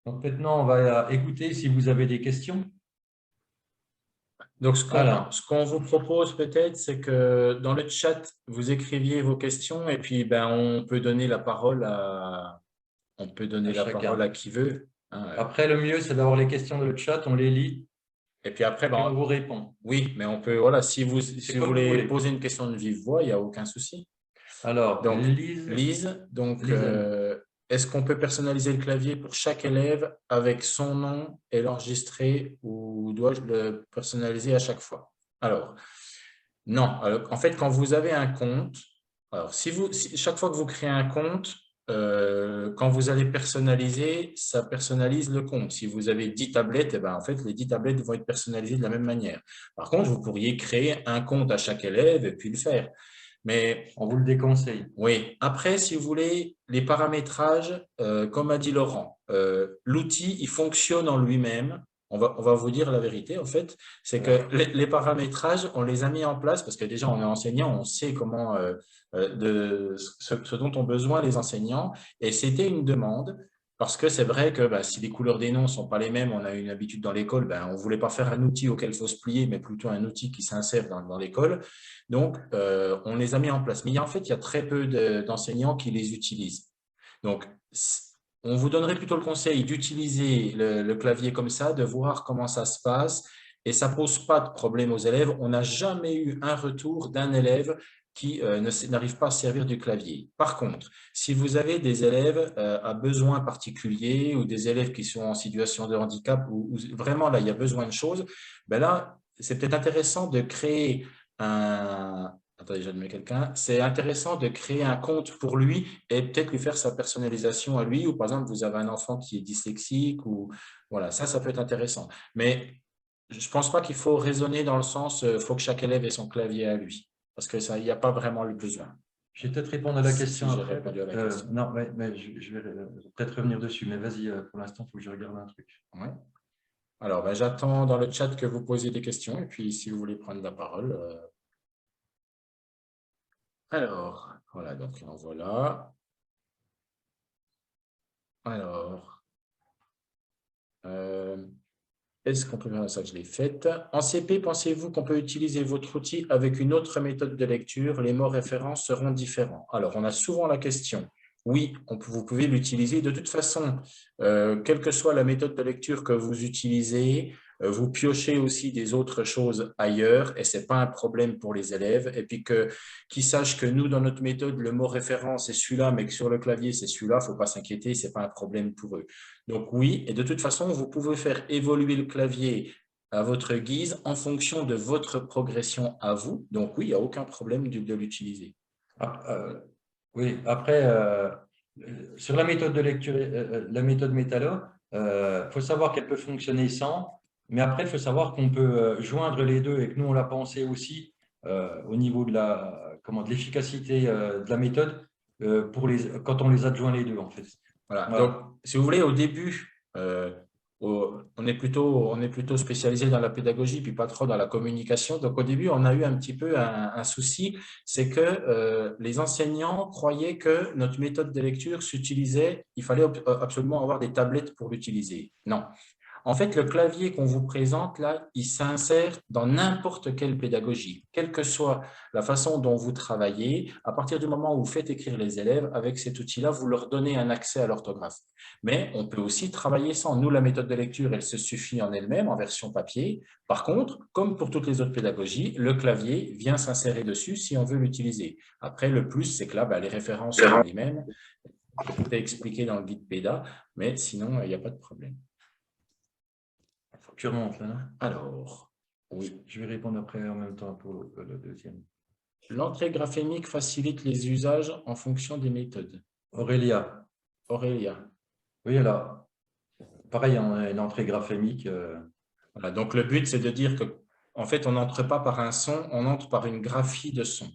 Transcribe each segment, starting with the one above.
Donc maintenant, on va écouter si vous avez des questions. Donc, Alors, ce qu'on vous propose peut-être, c'est que dans le chat, vous écriviez vos questions et puis ben, on peut donner à la parole chacun. à qui veut, hein. Après, le mieux, c'est d'avoir les questions dans le chat, on les lit Et puis après, et puis ben, on vous répond. oui, mais on peut, voilà, C'est si vous comme vous voulez voulez. poser une question de vive voix, il n'y a aucun souci. Alors, Donc, Lise, Lise, est-ce qu'on peut personnaliser le clavier pour chaque élève avec son nom et l'enregistrer ou dois-je le personnaliser à chaque fois? Alors, non. Alors, en fait, quand vous avez un compte, alors chaque fois que vous créez un compte, quand vous allez personnaliser, ça personnalise le compte. Si vous avez 10 tablettes, eh ben, en fait, les 10 tablettes vont être personnalisées de la même manière. Par contre, vous pourriez créer un compte à chaque élève et puis le faire. Mais on vous le déconseille. oui, après, si vous voulez, les paramétrages, comme a dit Laurent, l'outil, il fonctionne en lui-même. On va vous dire la vérité, en fait, c'est que Ouais. les paramétrages, on les a mis en place parce que déjà, on est enseignant, on sait comment, ce dont ont besoin les enseignants. Et c'était une demande parce que c'est vrai que bah, si les couleurs des noms ne sont pas les mêmes, on a une habitude dans l'école, ben, on ne voulait pas faire un outil auquel il faut se plier, mais plutôt un outil qui s'insère dans l'école. Donc, on les a mis en place. Mais en fait, il y a très peu d'enseignants qui les utilisent. Donc, on vous donnerait plutôt le conseil d'utiliser le clavier comme ça, de voir comment ça se passe. Et ça ne pose pas de problème aux élèves. On n'a jamais eu un retour d'un élève qui n'arrive pas à se servir du clavier. Par contre, si vous avez des élèves à besoins particuliers ou des élèves qui sont en situation de handicap ou vraiment là, il y a besoin de choses, ben là, c'est peut-être intéressant de créer un… Attendez, j'admets quelqu'un. C'est intéressant de créer un compte pour lui et peut-être lui faire sa personnalisation à lui. Ou par exemple, vous avez un enfant qui est dyslexique ou voilà, ça peut être intéressant. Mais je ne pense pas qu'il faut raisonner dans le sens, il faut que chaque élève ait son clavier à lui. Parce que ça, il n'y a pas vraiment le besoin. Je vais peut-être répondre à la Si question j'ai après. répondu à la question. Non, ouais, mais je vais peut-être revenir dessus. Mais vas-y, pour l'instant, il faut que je regarde un truc. Ouais. Alors, ben, j'attends dans le chat que vous posiez des questions. Et puis, si vous voulez prendre la parole. Alors, voilà, donc en voilà. Alors, euh, est-ce qu'on peut faire ça? Je l'ai faite. En CP, pensez-vous qu'on peut utiliser votre outil avec une autre méthode de lecture? Les mots références seront différents. Alors, on a souvent la question. Oui, vous pouvez l'utiliser. De toute façon, quelle que soit la méthode de lecture que vous utilisez, vous piochez aussi des autres choses ailleurs et ce n'est pas un problème pour les élèves. Et puis qu'ils sachent que nous, dans notre méthode, le mot référence est celui-là, mais que sur le clavier, c'est celui-là, il ne faut pas s'inquiéter, ce n'est pas un problème pour eux. Donc oui, et de toute façon, vous pouvez faire évoluer le clavier à votre guise en fonction de votre progression à vous. Donc oui, il n'y a aucun problème de l'utiliser. Ah, oui, après, sur la méthode de lecture, la méthode Métalo, il faut savoir qu'elle peut fonctionner sans, mais après, il faut savoir qu'on peut joindre les deux et que nous, on l'a pensé aussi au niveau de de l'efficacité de la méthode quand on les adjoint les deux, en fait. Voilà. Donc, Voilà. si vous voulez, au début, on est plutôt spécialisé dans la pédagogie, puis pas trop dans la communication. Donc, au début, on a eu un petit peu un souci, c'est que les enseignants croyaient que notre méthode de lecture s'utilisait, il fallait absolument avoir des tablettes pour l'utiliser. Non. En fait, le clavier qu'on vous présente là, il s'insère dans n'importe quelle pédagogie, quelle que soit la façon dont vous travaillez. À partir du moment où vous faites écrire les élèves, avec cet outil-là, vous leur donnez un accès à l'orthographe. Mais on peut aussi travailler sans. Nous, la méthode de lecture, elle se suffit en elle-même, en version papier. Par contre, comme pour toutes les autres pédagogies, le clavier vient s'insérer dessus si on veut l'utiliser. Après, le plus, c'est que là, les références seront les mêmes. Tout est expliqué dans le guide PEDA, mais sinon, il n'y a pas de problème. Il faut que tu remontes là, non? Alors, oui. Je vais répondre après en même temps pour le deuxième. L'entrée graphémique facilite les usages en fonction des méthodes. Aurélia. Aurélia. Oui, alors, pareil, on a une entrée graphémique. Voilà, donc le but, c'est de dire que, en fait, on n'entre pas par un son, on entre par une graphie de son.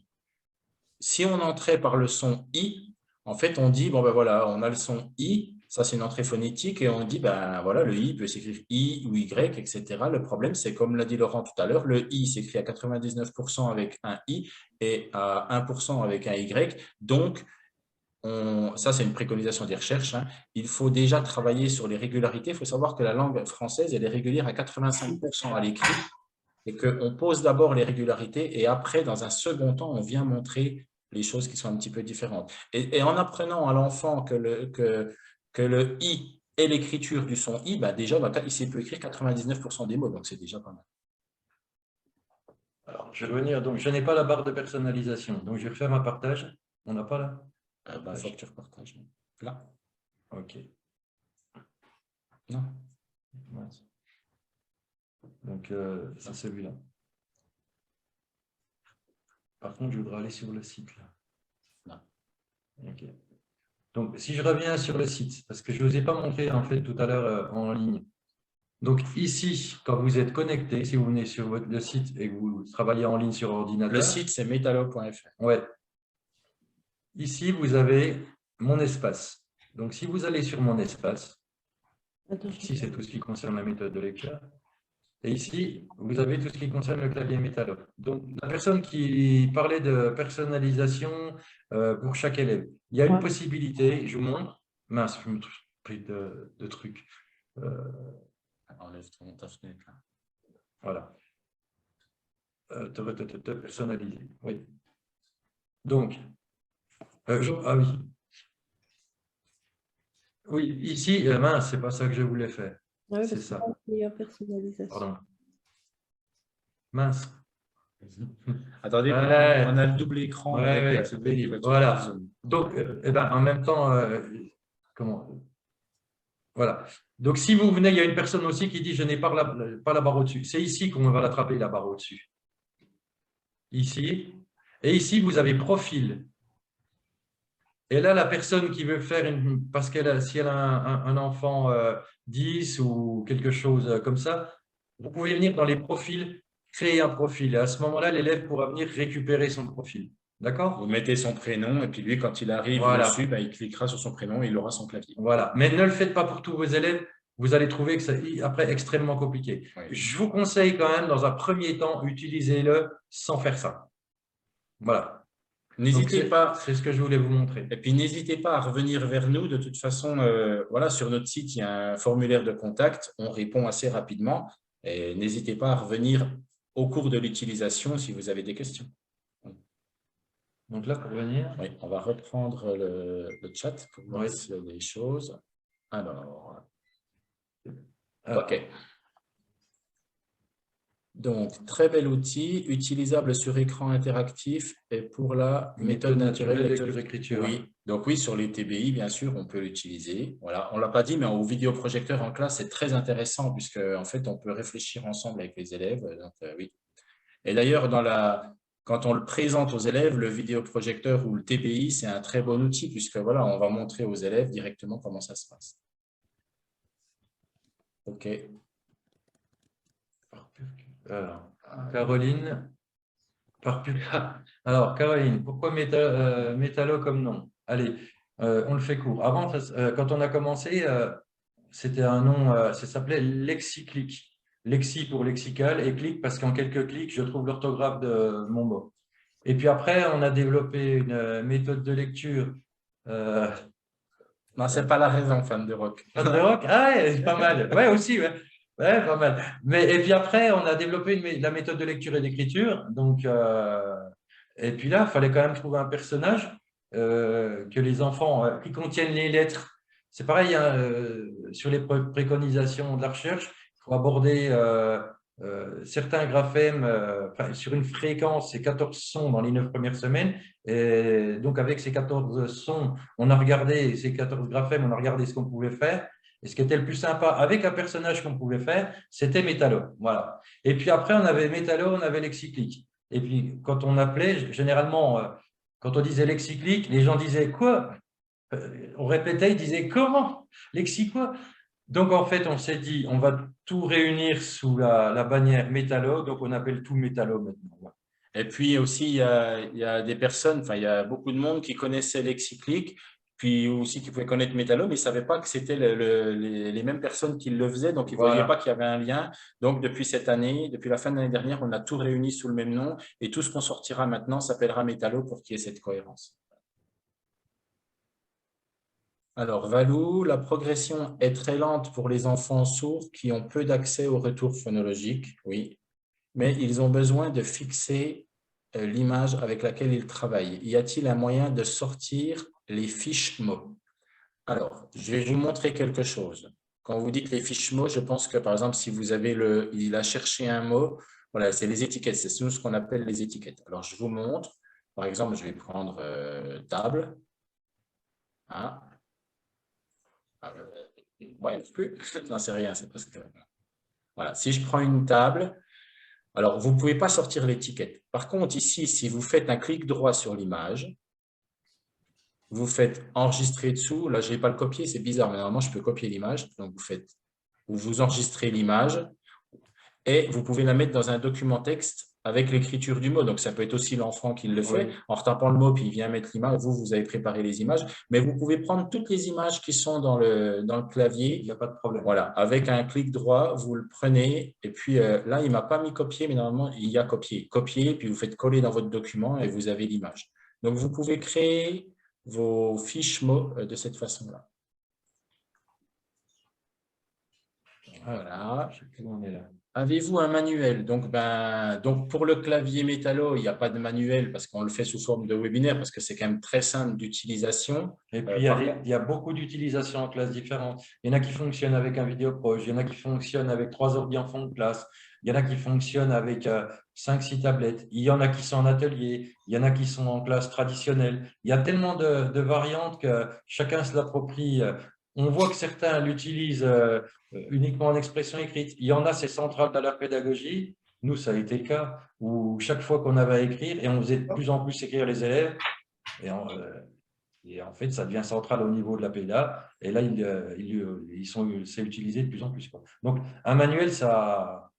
Si on entrait par le son I, en fait, on dit, bon ben voilà, on a le son I, ça c'est une entrée phonétique, et on dit, ben voilà, le I peut s'écrire I ou Y, etc. Le problème, c'est comme l'a dit Laurent tout à l'heure, le I s'écrit à 99% avec un I et à 1% avec un Y. Donc, ça c'est une préconisation des recherches, hein, il faut déjà travailler sur les régularités. Il faut savoir que la langue française, elle est régulière à 85% à l'écrit et qu'on pose d'abord les régularités et après, dans un second temps, on vient montrer les choses qui sont un petit peu différentes. Et en apprenant à l'enfant que le I et l'écriture du son I, bah déjà, il peut écrire 99% des mots, donc c'est déjà pas mal. Alors, je vais revenir. Donc, je n'ai pas la barre de personnalisation. Donc, je vais refaire un partage. On n'a pas là? Il faut que tu repartages. Là? OK. Non. Donc, c'est celui-là. Par contre, je voudrais aller sur le site. Là. OK. Donc, si je reviens sur le site, parce que je ne vous ai pas montré en fait tout à l'heure en ligne. Donc, ici, quand vous êtes connecté, si vous venez sur le site et que vous travaillez en ligne sur ordinateur. Le site, c'est metalo.fr. Ouais. Ici, vous avez mon espace. Donc, si vous allez sur mon espace, ici, c'est tout ce qui concerne la méthode de lecture. Et ici, vous avez tout ce qui concerne le clavier Metalo. Donc, la personne qui parlait de personnalisation pour chaque élève, il y a une possibilité, je vous montre. Mince, je me suis pris de trucs. Enlève ta fenêtre là. Voilà. Personnaliser. Oui. Donc, ah oui. Oui, ici, mince, c'est pas ça que je voulais faire. Ouais, c'est ça. Personnalisation. Pardon. Mince. Attendez, on a le double écran. Voilà. Donc, en même temps, comment? Voilà. Donc, si vous venez, il y a une personne aussi qui dit « je n'ai pas la barre au-dessus ». C'est ici qu'on va l'attraper, la barre au-dessus. Ici. Et ici, vous avez « profil ». Et là, la personne qui veut faire parce qu'elle si elle a un enfant 10 ou quelque chose comme ça, vous pouvez venir dans les profils, créer un profil. Et à ce moment-là, l'élève pourra venir récupérer son profil. D'accord? Vous mettez son prénom et puis lui, quand il arrive dessus, il cliquera sur son prénom et il aura son clavier. Voilà. Mais ne le faites pas pour tous vos élèves. Vous allez trouver que c'est après extrêmement compliqué. Oui. Je vous conseille quand même, dans un premier temps, utilisez-le sans faire ça. Voilà. N'hésitez pas. C'est ce que je voulais vous montrer. Et puis, n'hésitez pas à revenir vers nous. De toute façon, voilà, sur notre site, il y a un formulaire de contact. On répond assez rapidement. Et n'hésitez pas à revenir au cours de l'utilisation si vous avez des questions. Donc là, pour venir… Oui, on va reprendre le chat pour voir s'il y a des choses. Alors, OK. Donc, très bel outil, utilisable sur écran interactif et pour la méthode naturelle lecture-écriture. Oui, donc oui, sur les TBI, bien sûr, on peut l'utiliser. Voilà, on ne l'a pas dit, mais au vidéoprojecteur en classe, c'est très intéressant puisque en fait, on peut réfléchir ensemble avec les élèves. Donc, oui. Et d'ailleurs, quand on le présente aux élèves, le vidéoprojecteur ou le TBI, c'est un très bon outil puisque voilà, on va montrer aux élèves directement comment ça se passe. OK. Caroline. Alors, Caroline, pourquoi Metalo comme nom? Allez, on le fait court. Avant, quand on a commencé, c'était un nom, ça s'appelait Lexiclic. Lexi pour lexical et clic parce qu'en quelques clics, je trouve l'orthographe de mon mot. Et puis après, on a développé une méthode de lecture. Non, c'est pas la raison, fan de rock. Fan de rock? Ah ouais, c'est pas mal. Ouais, aussi, ouais. Ouais, pas mal. Et puis après, on a développé la méthode de lecture et d'écriture. Donc, et puis là, il fallait quand même trouver un personnage que les enfants qui contiennent les lettres. C'est pareil, hein, sur les préconisations de la recherche, il faut aborder certains graphèmes sur une fréquence, c'est 14 sons dans les 9 premières semaines. Et donc, avec ces 14 sons, on a regardé ces 14 graphèmes, on a regardé ce qu'on pouvait faire. Et ce qui était le plus sympa avec un personnage qu'on pouvait faire, c'était Metalo. Voilà. Et puis après, on avait Metalo, on avait Lexiclic. Et puis, quand on appelait, généralement, quand on disait Lexiclic, les gens disaient quoi? On répétait, ils disaient comment? Lexi quoi? Donc, en fait, on s'est dit, on va tout réunir sous la bannière Metalo. Donc, on appelle tout Metalo maintenant. Et puis aussi, il y a des personnes, enfin, il y a beaucoup de monde qui connaissait Lexiclic, puis aussi qui pouvaient connaître Metalo, mais ils ne savaient pas que c'était les mêmes personnes qui le faisaient, donc ils ne voyaient pas qu'il y avait un lien. Donc, depuis cette année, depuis la fin de l'année dernière, on a tout réuni sous le même nom et tout ce qu'on sortira maintenant s'appellera Metalo pour qu'il y ait cette cohérence. Alors, Valou, la progression est très lente pour les enfants sourds qui ont peu d'accès au retour phonologique, oui, mais ils ont besoin de fixer l'image avec laquelle ils travaillent. Y a-t-il un moyen de sortir les fiches mots? Alors, je vais vous montrer quelque chose. Quand vous dites les fiches mots, je pense que, par exemple, si vous avez il a cherché un mot, voilà, c'est les étiquettes, c'est ce qu'on appelle les étiquettes. Alors, je vous montre. Par exemple, je vais prendre table. Hein. Ouais, plus. Non, c'est rien, c'est parce que… Voilà, si je prends une table, alors vous ne pouvez pas sortir l'étiquette. Par contre, ici, si vous faites un clic droit sur l'image, vous faites enregistrer dessous. Là, je n'ai pas le copier, c'est bizarre, mais normalement, je peux copier l'image. Donc, vous enregistrez l'image et vous pouvez la mettre dans un document texte avec l'écriture du mot. Donc, ça peut être aussi l'enfant qui le fait, en retapant le mot, puis il vient mettre l'image. Vous avez préparé les images, mais vous pouvez prendre toutes les images qui sont dans le clavier. Il n'y a pas de problème. Voilà, avec un clic droit, vous le prenez. Et puis là, il ne m'a pas mis copier, mais normalement, il y a copier. Copier, puis vous faites coller dans votre document et vous avez l'image. Donc, vous pouvez créer vos fiches mots de cette façon-là. Voilà. Je sais plus où on est là. Avez-vous un manuel? Donc, pour le clavier métallo, il n'y a pas de manuel parce qu'on le fait sous forme de webinaire parce que c'est quand même très simple d'utilisation. Et puis, il y a beaucoup d'utilisations en classe différentes. Il y en a qui fonctionnent avec un vidéo proche, il y en a qui fonctionnent avec 3 ordi en fond de classe, il y en a qui fonctionnent avec 5-6 tablettes, il y en a qui sont en atelier, il y en a qui sont en classe traditionnelle. Il y a tellement de variantes que chacun se l'approprie. On voit que certains l'utilisent uniquement en expression écrite. Il y en a, c'est central dans leur pédagogie. Nous, ça a été le cas où chaque fois qu'on avait à écrire, et on faisait de plus en plus écrire les élèves, et en fait, ça devient central au niveau de la PEDA. Et là, c'est utilisé de plus en plus, quoi. Donc, un manuel, ça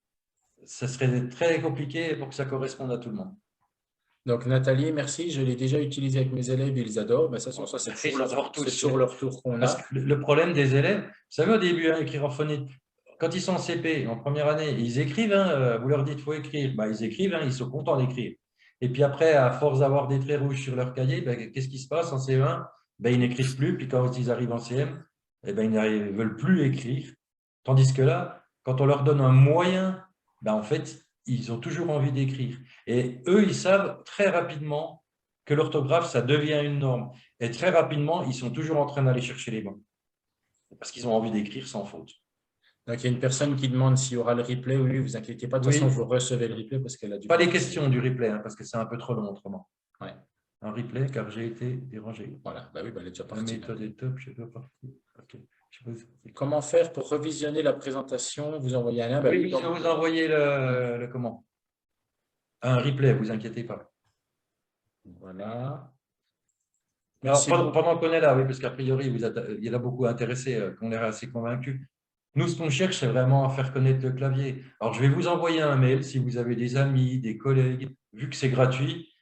serait très compliqué pour que ça corresponde à tout le monde. Donc, Nathalie, merci. Je l'ai déjà utilisé avec mes élèves, ils adorent. Ça, c'est sur leur tour qu'on a. Parce que le problème des élèves, vous savez, au début, écrire en phonique, quand ils sont en CP, en première année, ils écrivent, vous leur dites qu'il faut écrire, ils écrivent, ils sont contents d'écrire. Et puis après, à force d'avoir des traits rouges sur leur cahier, qu'est-ce qui se passe en CE1? Ils n'écrivent plus, puis quand ils arrivent en CM, ils ne veulent plus écrire. Tandis que là, quand on leur donne un moyen, en fait, ils ont toujours envie d'écrire. Et eux, ils savent très rapidement que l'orthographe, ça devient une norme. Et très rapidement, ils sont toujours en train d'aller chercher les mots. Parce qu'ils ont envie d'écrire sans faute. Donc, il y a une personne qui demande s'il y aura le replay. Oui, vous inquiétez pas. De toute façon, vous recevez le replay parce qu'elle a dû… Pas les questions du replay, parce que c'est un peu trop long autrement. Ouais. Un replay, car j'ai été dérangé. Voilà, oui, elle est déjà partie. La méthode est top, je dois partir. Okay. Comment faire pour revisionner la présentation? Vous envoyez un lien. Oui, je vais vous envoyer le comment? Un replay, vous inquiétez pas. Voilà. Alors, pendant qu'on est là, oui, parce qu'a priori, il y en a beaucoup intéressés, qu'on est assez convaincus. Nous, ce qu'on cherche, c'est vraiment à faire connaître le clavier. Alors, je vais vous envoyer un mail si vous avez des amis, des collègues. Vu que c'est gratuit,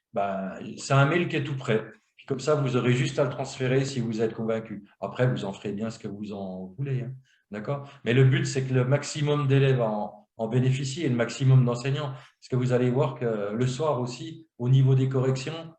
c'est un mail qui est tout prêt. Puis comme ça, vous aurez juste à le transférer si vous êtes convaincu. Après, vous en ferez bien ce que vous en voulez. D'accord? Mais le but, c'est que le maximum d'élèves en bénéficient et le maximum d'enseignants. Parce que vous allez voir que le soir aussi, au niveau des corrections,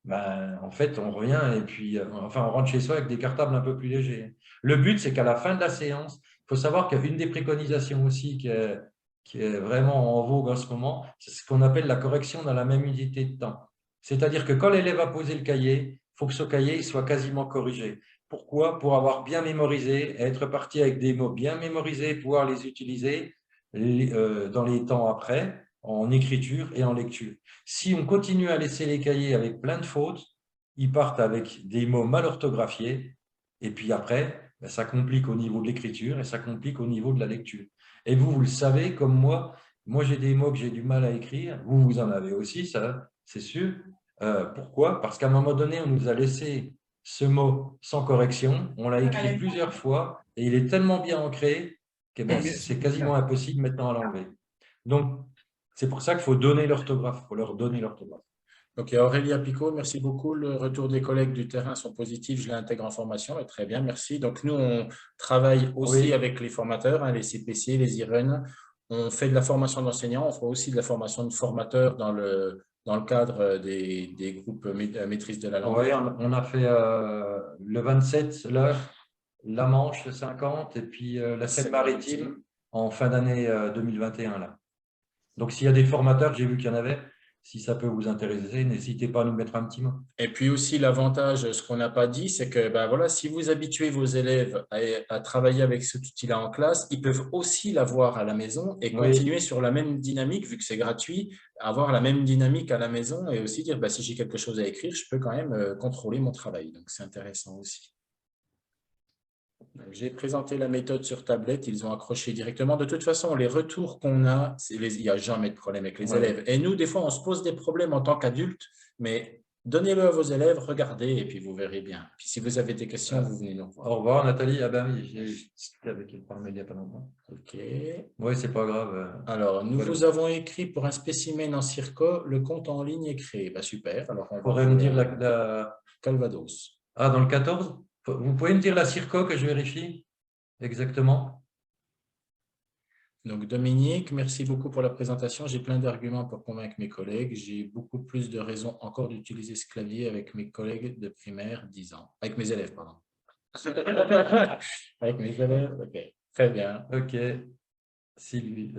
en fait, on revient et puis on rentre chez soi avec des cartables un peu plus légers. Le but, c'est qu'à la fin de la séance, il faut savoir qu'une des préconisations aussi qui est vraiment en vogue en ce moment, c'est ce qu'on appelle la correction dans la même unité de temps. C'est-à-dire que quand l'élève a posé le cahier, il faut que ce cahier il soit quasiment corrigé. Pourquoi? Pour avoir bien mémorisé, être parti avec des mots bien mémorisés, pouvoir les utiliser dans les temps après, en écriture et en lecture. Si on continue à laisser les cahiers avec plein de fautes, ils partent avec des mots mal orthographiés, et puis après, ça complique au niveau de l'écriture et ça complique au niveau de la lecture. Et vous le savez, comme moi j'ai des mots que j'ai du mal à écrire, vous en avez aussi, ça, c'est sûr. Pourquoi? Parce qu'à un moment donné, on nous a laissé ce mot sans correction, on l'a écrit plusieurs fois, et il est tellement bien ancré que c'est quasiment impossible maintenant à l'enlever. Donc, c'est pour ça qu'il faut donner l'orthographe, il faut leur donner l'orthographe. Donc, Aurélia Picot, merci beaucoup. Le retour des collègues du terrain sont positifs. Je l'intègre en formation. Et très bien, merci. Donc, nous, on travaille aussi avec les formateurs, les CPC, les IREN. On fait de la formation d'enseignants. On fera aussi de la formation de formateurs dans le cadre des groupes maîtrise de la langue. Oui, on a fait le 27, là, la Manche, le 50, et puis la Seine-Maritime en fin d'année 2021. Là. Donc, s'il y a des formateurs, j'ai vu qu'il y en avait, si ça peut vous intéresser, n'hésitez pas à nous mettre un petit mot. Et puis aussi, l'avantage, ce qu'on n'a pas dit, c'est que ben voilà, si vous habituez vos élèves à travailler avec cet outil-là en classe, ils peuvent aussi l'avoir à la maison et Oui, continuer sur la même dynamique, vu que c'est gratuit, avoir la même dynamique à la maison et aussi dire, ben, si j'ai quelque chose à écrire, je peux quand même contrôler mon travail. Donc, c'est intéressant aussi. J'ai présenté la méthode sur tablette, ils ont accroché directement. De toute façon, les retours qu'on a, il n'y a jamais de problème avec les élèves. Et nous, des fois, on se pose des problèmes en tant qu'adultes, mais donnez-le à vos élèves, regardez, et puis vous verrez bien. Puis si vous avez des questions, vous venez nous voir. Au revoir, Nathalie. Ah ben oui, j'ai discuté avec elle par mail il n'y a pas longtemps. OK. Oui, c'est pas grave. Alors, nous Voilà. vous avons écrit pour un spécimen en circo, le compte en ligne est créé. Bah, super, alors on va Pourrait me vous dire Calvados. Ah, dans le 14? Vous pouvez me dire la circo que je vérifie exactement? Donc, Dominique, merci beaucoup pour la présentation. J'ai plein d'arguments pour convaincre mes collègues. J'ai beaucoup plus de raisons encore d'utiliser ce clavier avec mes collègues de primaire 10 ans. Avec mes élèves, pardon. Avec mes élèves, OK. Très bien. Ok. Sylvie,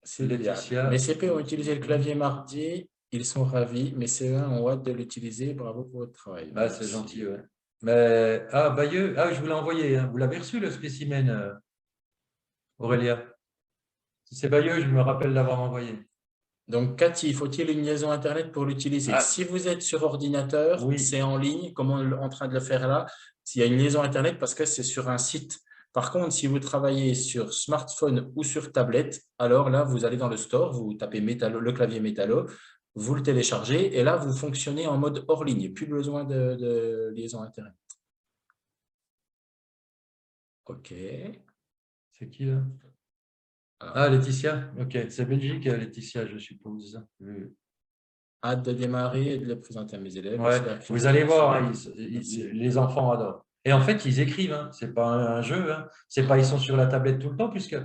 Sylvia. Laetitia. Mes CP ont utilisé le clavier mardi. Ils sont ravis. Mes CE1 ont hâte de l'utiliser. Bravo pour votre travail. Ah, c'est Merci. gentil, ouais. Mais, Bayeux, je vous l'ai envoyé. Hein. Vous l'avez reçu, le spécimen, Aurélia? Si c'est Bayeux, je me rappelle l'avoir envoyé. Donc, Cathy, faut-il une liaison Internet pour l'utiliser? Ah, Si vous êtes sur ordinateur, oui. c'est en ligne, comme on est en train de le faire là. S'il y a une liaison Internet, parce que c'est sur un site. Par contre, si vous travaillez sur smartphone ou sur tablette, alors là, vous allez dans le store, vous tapez Métallo, le clavier Métallo, vous le téléchargez et là, vous fonctionnez en mode hors ligne. Plus besoin de liaison Internet. OK. C'est qui, là? Alors, Ah, Laetitia. Ok. C'est Belgique, Laetitia, je suppose. hâte de démarrer et de le présenter à mes élèves. Ouais. J'espère qu'ils Vous vont allez voir, apprécier. hein, les enfants adorent. Et en fait, ils écrivent. Hein. C'est pas un jeu. Hein. C'est pas ils sont sur la tablette tout le temps, puisque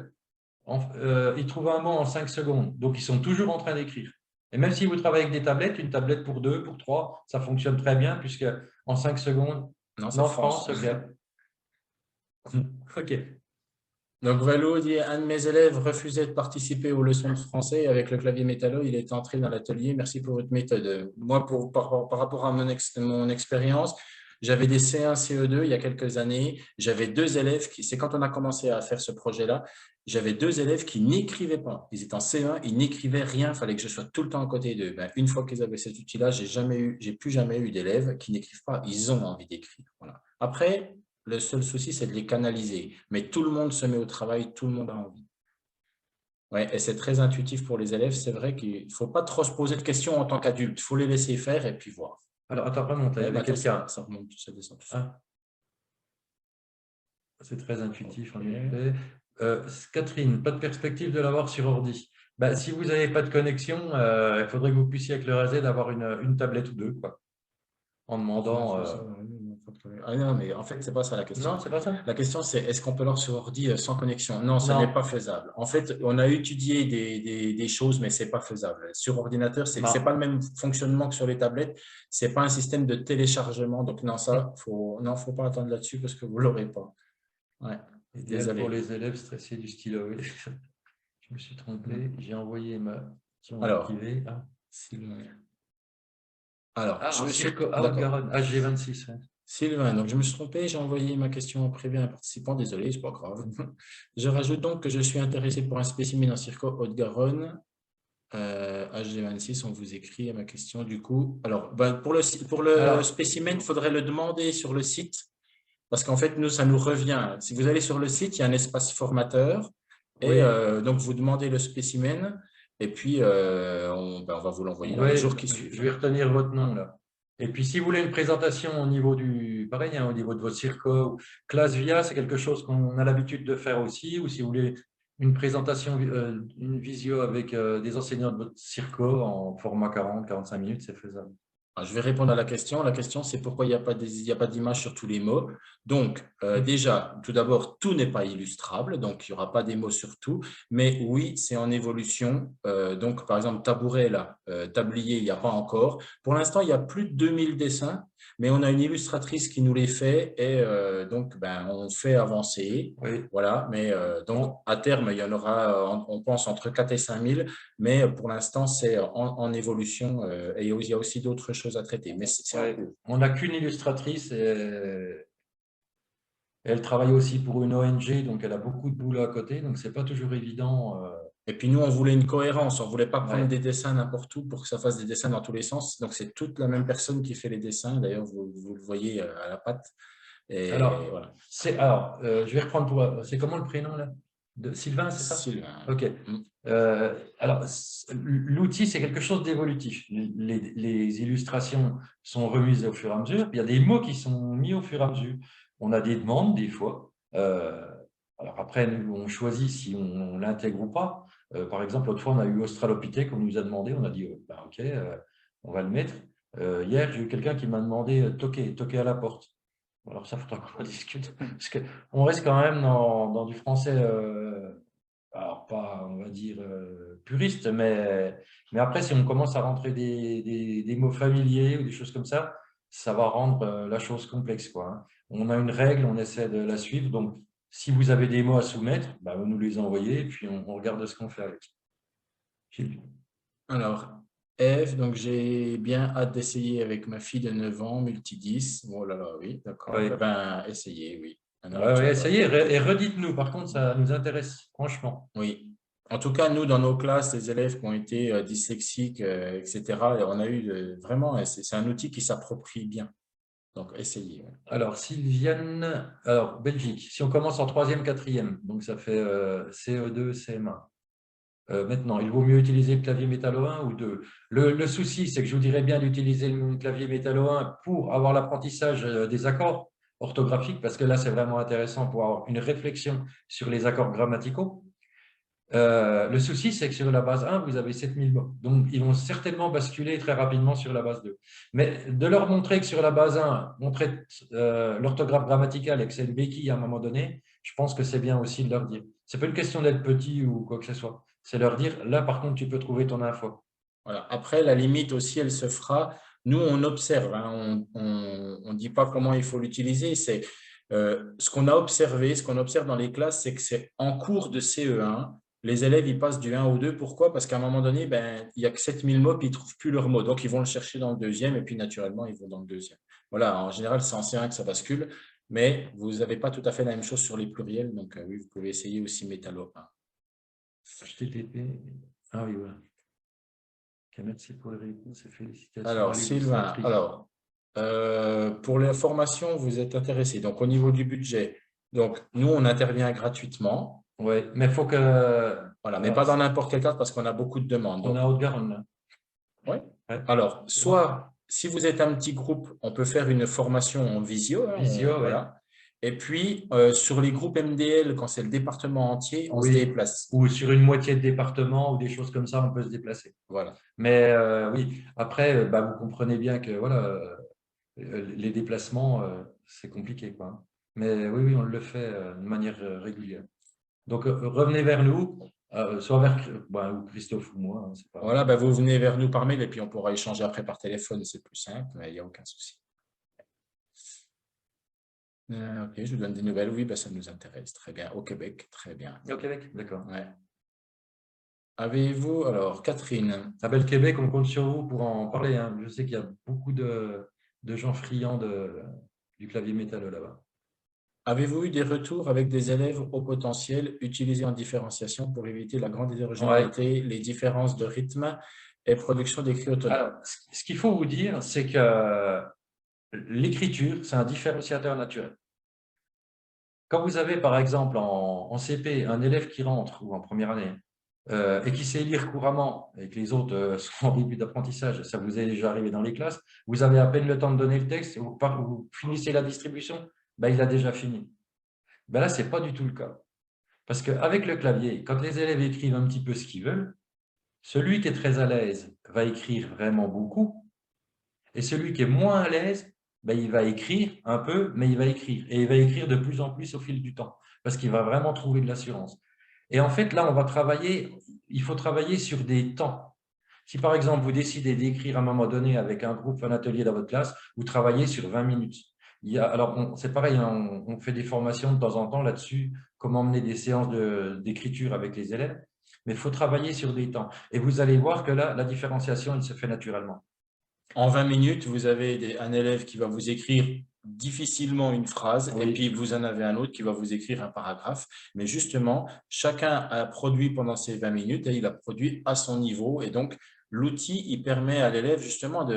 ils trouvent un mot en 5 secondes. Donc, ils sont toujours en train d'écrire. Et même si vous travaillez avec des tablettes, une tablette pour 2, pour 3, ça fonctionne très bien, puisque en 5 secondes, Non, c'est non, France. France, ok. Ok. Donc, Valou dit, un de mes élèves refusait de participer aux leçons de français avec le clavier métallo. Il est entré dans l'atelier. Merci pour votre méthode. Moi, par rapport à mon expérience, j'avais des C1, CE2 il y a quelques années. J'avais deux élèves c'est quand on a commencé à faire ce projet-là, j'avais deux élèves qui n'écrivaient pas. Ils étaient en C1, ils n'écrivaient rien. Il fallait que je sois tout le temps à côté d'eux. Ben, une fois qu'ils avaient cet outil-là, j'ai plus jamais eu d'élèves qui n'écrivent pas. Ils ont envie d'écrire. Voilà. Après, le seul souci, c'est de les canaliser. Mais tout le monde se met au travail, tout le monde a envie. Ouais, et c'est très intuitif pour les élèves. C'est vrai qu'il ne faut pas trop se poser de questions en tant qu'adulte. Il faut les laisser faire et puis voir. Alors, attends, remonte, il y Ouais, avait maintenant, quelqu'un. ça remonte, ça descend tout seul. Ah, c'est très intuitif, en Ok. effet. Catherine, pas de perspective de l'avoir sur ordi. Ben, si vous n'avez pas de connexion, il faudrait que vous puissiez éclairer d'avoir une tablette ou deux, quoi, en demandant. Ah non, mais en fait, c'est pas ça la question. Non, c'est pas ça? La question, c'est est-ce qu'on peut l'avoir sur ordi sans connexion? Non, ce n'est Non, pas faisable. En fait, on a étudié des choses, mais c'est pas faisable. Sur ordinateur, c'est non. pas le même fonctionnement que sur les tablettes. C'est pas un système de téléchargement. Donc non, ça, faut pas attendre là-dessus parce que vous l'aurez pas. Ouais, Idéal pour désolé. les élèves stressés du stylo. Oui. Je me suis trompé. J'ai envoyé ma question Alors, activée. Ah, Sylvain. Alors, je en me suis. circo, D'accord. Haute-Garonne. Ah, j'ai 26. Ouais. Sylvain, donc je me suis trompé, j'ai envoyé ma question en privé à un participant, désolé, c'est pas grave. Je rajoute donc que je suis intéressé pour un spécimen en circo Haute-Garonne. HG26, on vous écrit à ma question du coup. Alors, ben, pour le Alors, spécimen, il faudrait le demander sur le site parce qu'en fait, nous, ça nous revient. Si vous allez sur le site, il y a un espace formateur et oui. donc vous demandez le spécimen et puis on va vous l'envoyer dans les Oui, jours qui je suivent. vais retenir votre nom là. Et puis, si vous voulez une présentation au niveau pareil, hein, au niveau de votre circo, classe VIA, c'est quelque chose qu'on a l'habitude de faire aussi. Ou si vous voulez une présentation, une visio avec des enseignants de votre circo en format 40, 45 minutes, c'est faisable. Alors, je vais répondre à la question. La question, c'est pourquoi il n'y a pas d'image sur tous les mots. Donc, déjà, tout d'abord, tout n'est pas illustrable, donc il n'y aura pas des mots sur tout. Mais oui, c'est en évolution. Donc, par exemple, tabouret, là, tablier, il n'y a pas encore. Pour l'instant, il y a plus de 2000 dessins, mais on a une illustratrice qui nous les fait et donc, ben, on fait avancer. Oui. Voilà, mais donc, à terme, il y en aura, on pense, entre 4 et 5 000. Mais pour l'instant, c'est en évolution et il y a aussi d'autres choses à traiter. Mais c'est en Ouais. cours. On n'a qu'une illustratrice et elle travaille aussi pour une ONG, donc elle a beaucoup de boulot à côté, donc c'est pas toujours évident. Et puis nous, on voulait une cohérence. On ne voulait pas prendre Ouais. des dessins n'importe où pour que ça fasse des dessins dans tous les sens. Donc, c'est toute la même personne qui fait les dessins. D'ailleurs, vous le voyez à la patte. Et Alors, voilà. je vais reprendre c'est comment le prénom là? De Sylvain, c'est ça? Sylvain. Ok. Mm. Alors, l'outil, c'est quelque chose d'évolutif. Les illustrations sont remises au fur et à mesure. Il y a des mots qui sont mis au fur et à mesure. On a des demandes, des fois. Alors après, nous, on choisit si on l'intègre ou pas. Par exemple, l'autre fois, on a eu Australopithèque, on nous a demandé, on a dit, bah, OK, on va le mettre. Hier, j'ai eu quelqu'un qui m'a demandé toquer à la porte. Alors ça, il faudra qu'on en discute. Parce qu'on reste quand même dans du français alors pas, on va dire, puriste, mais après, si on commence à rentrer des mots familiers ou des choses comme ça va rendre la chose complexe, quoi, hein. On a une règle, on essaie de la suivre. Donc, si vous avez des mots à soumettre, bah, vous nous les envoyez et puis on regarde ce qu'on fait avec. Gilles. Alors, Eve, donc j'ai bien hâte d'essayer avec ma fille de 9 ans, multi-10. Oh là là, oui, d'accord. Oui, Eh ben, essayez, oui. ouais, Maintenant, tu ouais, vas voir. essayez et redites-nous. Par contre, ça nous intéresse, franchement. Oui. En tout cas, nous, dans nos classes, les élèves qui ont été dyslexiques, etc., et on a eu vraiment, c'est un outil qui s'approprie bien. Donc, essayez. Ouais. Alors, Sylviane, alors Belgique, si on commence en troisième, quatrième, donc ça fait CE2, CM1. Maintenant, il vaut mieux utiliser le clavier métallo 1 ou 2. Le souci, c'est que je vous dirais bien d'utiliser le clavier métallo 1 pour avoir l'apprentissage des accords orthographiques, parce que là, c'est vraiment intéressant pour avoir une réflexion sur les accords grammaticaux. Le souci, c'est que sur la base 1, vous avez 7000 mots. Donc, ils vont certainement basculer très rapidement sur la base 2. Mais de leur montrer que sur la base 1, on traite l'orthographe grammaticale et que c'est une béquille à un moment donné, je pense que c'est bien aussi de leur dire. Ce n'est pas une question d'être petit ou quoi que ce soit. C'est leur dire, là, par contre, tu peux trouver ton info. Voilà. Après, la limite aussi, elle se fera. Nous, on observe, hein, on ne dit pas comment il faut l'utiliser. C'est ce qu'on a observé, ce qu'on observe dans les classes, c'est que c'est en cours de CE1, les élèves ils passent du 1 au 2. Pourquoi? Parce qu'à un moment donné, ben, il n'y a que 7000 mots, puis ils ne trouvent plus leurs mots. Donc, ils vont le chercher dans le deuxième, et puis naturellement, ils vont dans le deuxième. Voilà, en général, c'est en C1 que ça bascule, mais vous n'avez pas tout à fait la même chose sur les pluriels. Donc, oui, vous pouvez essayer aussi métallo 1. HTTP. Ah oui, voilà. Ok, merci pour les réponses et félicitations à Alors, Sylvain, l'illustratrice. alors, pour les formations, vous êtes intéressé. Donc, au niveau du budget, donc, nous, on intervient gratuitement. Oui, mais il faut que. Voilà, mais pas dans n'importe quel cadre parce qu'on a beaucoup de demandes. On Donc, a Haute-Garonne, là. oui. Ouais. Alors, soit, si vous êtes un petit groupe, on peut faire une formation en visio. Hein, Visio, oui. voilà. Et puis, sur les groupes MDL, quand c'est le département entier, on se Oui, déplace. ou sur une moitié de département ou des choses comme ça, on peut se déplacer. Voilà. Mais oui, après, bah, vous comprenez bien que voilà, les déplacements, c'est compliqué, quoi. Mais oui, oui, on le fait de manière régulière. Donc, revenez vers nous, soit vers bah, ou Christophe ou moi, hein, c'est pas. Voilà, ben, vous venez vers nous par mail et puis on pourra échanger après par téléphone, c'est plus simple, mais il n'y a aucun souci. Ok, je vous donne des nouvelles. Oui, ben, ça nous intéresse. Très bien. Au Québec, très bien. Au Québec, d'accord. Ouais. Avez-vous, alors, Catherine, À Bel Québec, on compte sur vous pour en parler, hein. Je sais qu'il y a beaucoup de gens friands du clavier métal là-bas. avez-vous eu des retours avec des élèves au potentiel utilisés en différenciation pour éviter la grande Ouais. hétérogénéité, les différences de rythme et production d'écrit autonome? Alors, ce qu'il faut vous dire, c'est que l'écriture, c'est un différenciateur naturel. Quand vous avez, par exemple, en CP, un élève qui rentre, ou en première année, et qui sait lire couramment, et que les autres sont en début d'apprentissage, ça vous est déjà arrivé dans les classes, vous avez à peine le temps de donner le texte, vous finissez la distribution, ben, il a déjà fini. Ben là, ce n'est pas du tout le cas. Parce qu'avec le clavier, quand les élèves écrivent un petit peu ce qu'ils veulent, celui qui est très à l'aise va écrire vraiment beaucoup, Et celui qui est moins à l'aise, ben, il va écrire un peu, mais il va écrire. Et il va écrire de plus en plus au fil du temps, parce qu'il va vraiment trouver de l'assurance. Et en fait, là, on va travailler, il faut travailler sur des temps. Si par exemple, vous décidez d'écrire à un moment donné avec un groupe, un atelier dans votre classe, vous travaillez sur 20 minutes. Alors, c'est pareil, hein, on fait des formations de temps en temps là-dessus, comment mener des séances d'écriture avec les élèves, mais il faut travailler sur des temps. Et vous allez voir que là, la différenciation, elle se fait naturellement. En 20 minutes, vous avez un élève qui va vous écrire difficilement une phrase et Oui, puis vous en avez un autre qui va vous écrire un paragraphe. Mais justement, chacun a produit pendant ces 20 minutes et il a produit à son niveau. Et donc, l'outil, il permet à l'élève justement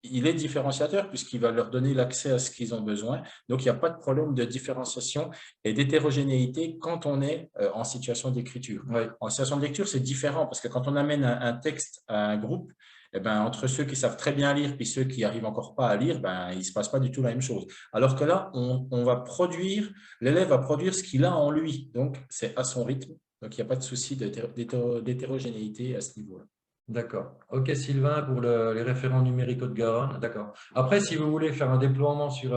il est différenciateur puisqu'il va leur donner l'accès à ce qu'ils ont besoin. Donc, il n'y a pas de problème de différenciation et d'hétérogénéité quand on est en situation d'écriture. oui. En situation de lecture, c'est différent parce que quand on amène un texte à un groupe, eh ben, entre ceux qui savent très bien lire et ceux qui n'arrivent encore pas à lire, ben, il ne se passe pas du tout la même chose. Alors que là, on va produire, l'élève va produire ce qu'il a en lui. Donc, c'est à son rythme. Donc, il n'y a pas de souci d'hétérogénéité à ce niveau-là. D'accord. OK, Sylvain, pour les référents numériques Haute-Garonne. D'accord. Après, si vous voulez faire un déploiement sur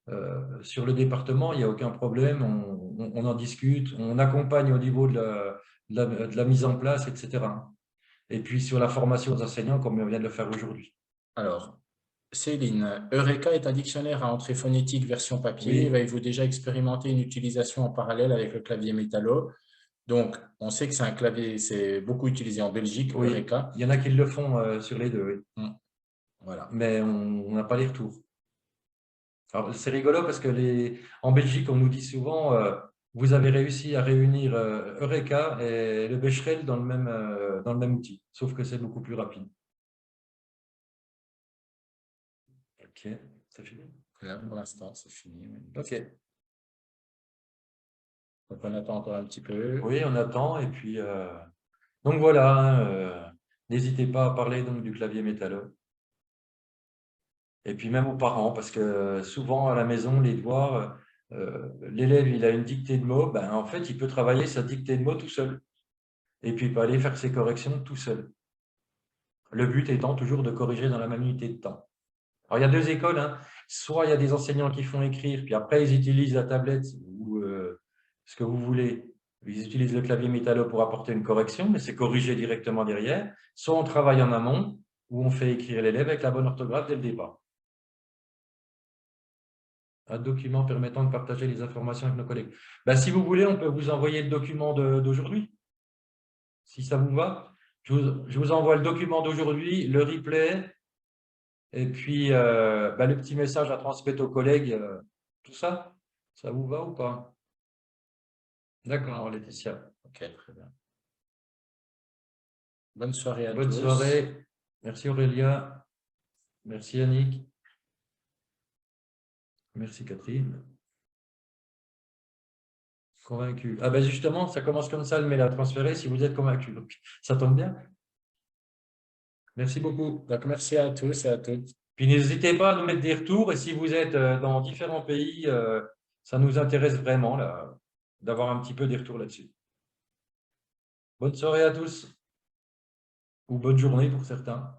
le département, il n'y a aucun problème. On en discute, on accompagne au niveau de la mise en place, etc. Et puis sur la formation aux enseignants, comme on vient de le faire aujourd'hui. Alors, Céline, Eureka est un dictionnaire à entrée phonétique version papier. Oui, Avez-vous déjà expérimenté une utilisation en parallèle avec le clavier métallo? Donc, on sait que c'est un clavier, c'est beaucoup utilisé en Belgique, oui. Eureka. Il y en a qui le font sur les deux, oui. Voilà. Mais on n'a pas les retours. Alors, c'est rigolo parce que en Belgique, on nous dit souvent vous avez réussi à réunir Eureka et le Becherel dans le même outil, sauf que c'est beaucoup plus rapide. OK, c'est fini. Là, pour l'instant, c'est fini. OK. Donc, on attend encore un petit peu. Oui, on attend. Et puis, donc voilà, hein, n'hésitez pas à parler donc, du clavier métallo. Et puis même aux parents, parce que souvent à la maison, les devoirs, l'élève, il a une dictée de mots, ben, en fait, il peut travailler sa dictée de mots tout seul. Et puis il peut aller faire ses corrections tout seul. Le but étant toujours de corriger dans la même unité de temps. Alors, il y a deux écoles, hein. Soit il y a des enseignants qui font écrire, puis après, ils utilisent la tablette ou ce que vous voulez. Ils utilisent le clavier métallo pour apporter une correction, mais c'est corrigé directement derrière. Soit on travaille en amont, où on fait écrire l'élève avec la bonne orthographe dès le départ. Un document permettant de partager les informations avec nos collègues. Ben, si vous voulez, on peut vous envoyer le document d'aujourd'hui, si ça vous va. Je vous envoie le document d'aujourd'hui, le replay, et puis le petit message à transmettre aux collègues, tout ça. Ça vous va ou pas? D'accord, Laetitia. OK, très bien. Bonne soirée à Bonne tous. soirée. Merci Aurélia. Merci Yannick. Merci Catherine. Convaincu. Ah ben justement, ça commence comme ça, le mail à transférer si vous êtes convaincu. Donc, ça tombe bien. Merci beaucoup. Donc, merci à tous et à toutes. Puis n'hésitez pas à nous mettre des retours et si vous êtes dans différents pays, ça nous intéresse vraiment d'avoir un petit peu des retours là-dessus. Bonne soirée à tous ou bonne journée pour certains.